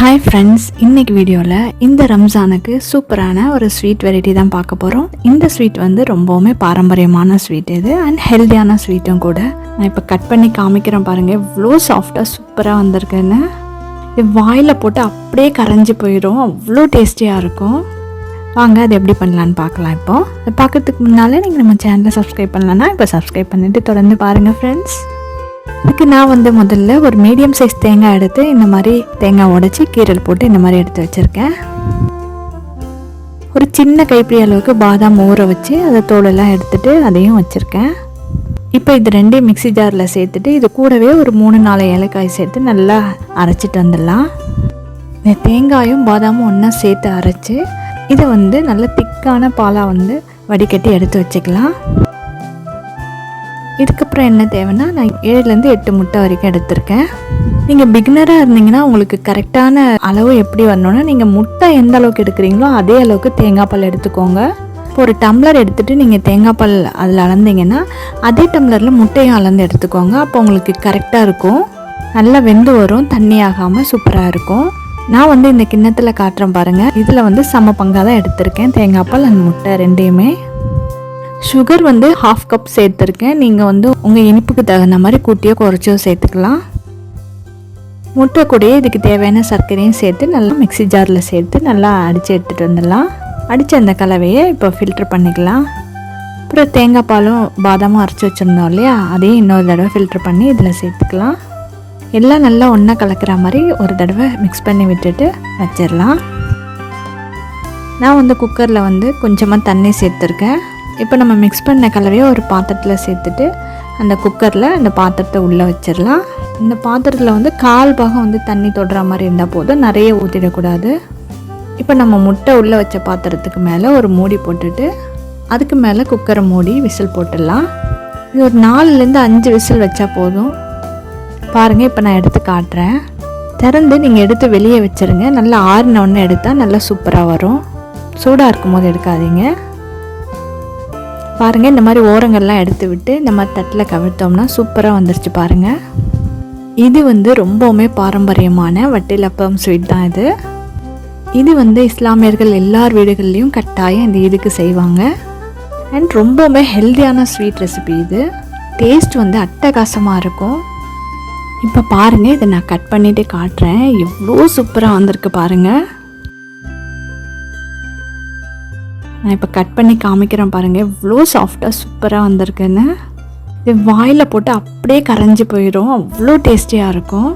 Hi friends, இன்னைக்கு வீடியோல இந்த ரம்ஜானுக்கு சூப்பரான ஒரு ஸ்வீட் வெரைட்டி தான் பார்க்க போறோம். இந்த ஸ்வீட் வந்து ரொம்பவே பாரம்பரியமான ஸ்வீட் இது அண்ட் ஹெல்தியான ஸ்வீட்டும் கூட. நான் இப்போ கட் பண்ணி காமிக்கிறேன் பாருங்க, இவ்வளோ சாஃப்டா சூப்பரா வந்திருக்குன்னு. இது வாயில போட்டு அப்படியே கரைஞ்சி போயிடும், அவ்வளோ டேஸ்டியா இருக்கும். வாங்க அது எப்படி பண்ணலான்னு பார்க்கலாம். இப்போ அதை பார்க்கறதுக்கு முன்னாலே நீங்கள் நம்ம சேனலை சப்ஸ்கிரைப் பண்ணலன்னா இப்போ சப்ஸ்கிரைப் பண்ணிட்டு தொடர்ந்து பாருங்கள் ஃப்ரெண்ட்ஸ். இதுக்கு நான் வந்து முதல்ல ஒரு மீடியம் சைஸ் தேங்காய் எடுத்து இந்த மாதிரி தேங்காய் உடைச்சி கீரல் போட்டு இந்த மாதிரி எடுத்து வச்சுருக்கேன். ஒரு சின்ன கைப்பிடி அளவுக்கு பாதாம் ஊற வச்சு அதை தோலெல்லாம் எடுத்துட்டு அதையும் வச்சுருக்கேன். இப்போ இது ரெண்டையும் மிக்ஸி ஜாரில் சேர்த்துட்டு இது கூடவே ஒரு 3-4 ஏலக்காய் சேர்த்து நல்லா அரைச்சிட்டு வந்துடலாம். இந்த தேங்காயும் பாதாமும் ஒன்றா சேர்த்து அரைச்சி இதை வந்து நல்ல திக்கான பாலாக வந்து வடிகட்டி எடுத்து வச்சுக்கலாம். இதுக்கப்புறம் என்ன தேவைன்னா நான் 7-8 முட்டை வரைக்கும் எடுத்திருக்கேன். நீங்கள் பிகினராக இருந்தீங்கன்னா உங்களுக்கு கரெக்டான அளவு எப்படி வரணும்னா நீங்கள் முட்டை எந்த அளவுக்கு எடுக்கிறீங்களோ அதே அளவுக்கு தேங்காய் பால் எடுத்துக்கோங்க. இப்போ ஒரு டம்ளர் எடுத்துகிட்டு நீங்கள் தேங்காய் பால் அதில் அளந்தீங்கன்னா அதே டம்ளரில் முட்டையும் அளந்து எடுத்துக்கோங்க. அப்போ உங்களுக்கு கரெக்டாக இருக்கும், நல்லா வெந்து வரும், தண்ணி ஆகாமல் சூப்பராக இருக்கும். நான் வந்து இந்த கிண்ணத்தில் காட்டுறேன் பாருங்கள். இதில் வந்து சம பங்காக தான் எடுத்திருக்கேன், தேங்காய் பால் அண்ட் முட்டை ரெண்டையுமே. சுகர் வந்து 1/2 கப் சேர்த்துருக்கேன். நீங்கள் வந்து உங்கள் இனிப்புக்கு தகுந்த மாதிரி கூட்டியோ குறைச்சோ சேர்த்துக்கலாம். முட்டை கூடயே இதுக்கு தேவையான சர்க்கரையும் சேர்த்து நல்லா மிக்ஸி ஜாரில் சேர்த்து நல்லா அடித்து எடுத்துகிட்டு வந்துடலாம். அடித்த அந்த கலவையை இப்போ ஃபில்ட்ரு பண்ணிக்கலாம். அப்புறம் தேங்காய் பாலும் பாதாமும் அரைச்சி வச்சுருந்தோம் இல்லையா, அதையும் இன்னொரு தடவை ஃபில்ட்ரு பண்ணி இதில் சேர்த்துக்கலாம். எல்லாம் நல்லா ஒன்றா கலக்கிற மாதிரி ஒரு தடவை மிக்ஸ் பண்ணி விட்டுட்டு வச்சிடலாம். நான் வந்து குக்கரில் வந்து கொஞ்சமாக தண்ணி சேர்த்துருக்கேன். இப்போ நம்ம மிக்ஸ் பண்ண கலவையை ஒரு பாத்திரத்தில் சேர்த்துட்டு அந்த குக்கரில் அந்த பாத்திரத்தை உள்ளே வச்சிடலாம். இந்த பாத்திரத்தில் வந்து 1/4 பாகம் வந்து தண்ணி தொடுற மாதிரி இருந்தால் போதும், நிறைய ஊற்றிடக்கூடாது. இப்போ நம்ம முட்டை உள்ளே வச்ச பாத்திரத்துக்கு மேலே ஒரு மூடி போட்டுட்டு அதுக்கு மேலே குக்கரை மூடி விசில் போட்டுடலாம். இது ஒரு 4-5 விசில் வச்சா போதும். பாருங்கள், இப்போ நான் எடுத்து காட்டுறேன். திறந்து நீங்கள் எடுத்து வெளியே வச்சுருங்க. நல்லா ஆறின ஒன்று எடுத்தால் நல்லா சூப்பராக வரும். சூடாக இருக்கும் போது எடுக்காதீங்க. பாருங்கள், இந்த மாதிரி ஓரங்கள்லாம் எடுத்து விட்டு இந்த மாதிரி தட்டில் கவிழ்த்தோம்னா சூப்பராக வந்துருச்சு பாருங்கள். இது வந்து ரொம்பவுமே பாரம்பரியமான வட்டிலப்பம் ஸ்வீட் தான் இது. இது வந்து இஸ்லாமியர்கள் எல்லார் வீடுகள்லேயும் கட்டாயம் இந்த இதுக்கு செய்வாங்க. அண்ட் ரொம்பவுமே ஹெல்தியான ஸ்வீட் ரெசிபி இது. டேஸ்ட் வந்து அட்டகாசமாக இருக்கும். இப்போ பாருங்கள், இதை நான் கட் பண்ணிவிட்டு காட்டுறேன். எவ்வளோ சூப்பராக வந்திருக்கு பாருங்கள். நான் இப்போ கட் பண்ணி காமிக்கிறேன் பாருங்கள், இவ்வளோ சாஃப்டாக சூப்பராக வந்திருக்குன்னு. இது வாயில் போட்டு அப்படியே கரைஞ்சி போயிடும், அவ்வளோ டேஸ்டியாக இருக்கும்.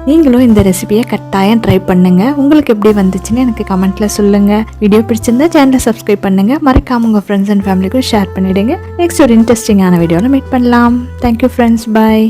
நீங்களும் இந்த ரெசிபியை கட்டாயம் ட்ரை பண்ணுங்கள். உங்களுக்கு எப்படி வந்துச்சுன்னு எனக்கு கமெண்ட்டில் சொல்லுங்கள். வீடியோ பிடிச்சிருந்தா சேனலை சப்ஸ்கிரைப் பண்ணுங்கள். மறக்காமல் உங்கள் ஃப்ரெண்ட்ஸ் அண்ட் ஃபேமிலிக்கும் ஷேர் பண்ணிவிடுங்க. நெக்ஸ்ட் ஒரு இன்ட்ரெஸ்டிங்கான வீடியோவில் மீட் பண்ணலாம். தேங்க்யூ ஃப்ரெண்ட்ஸ், பாய்.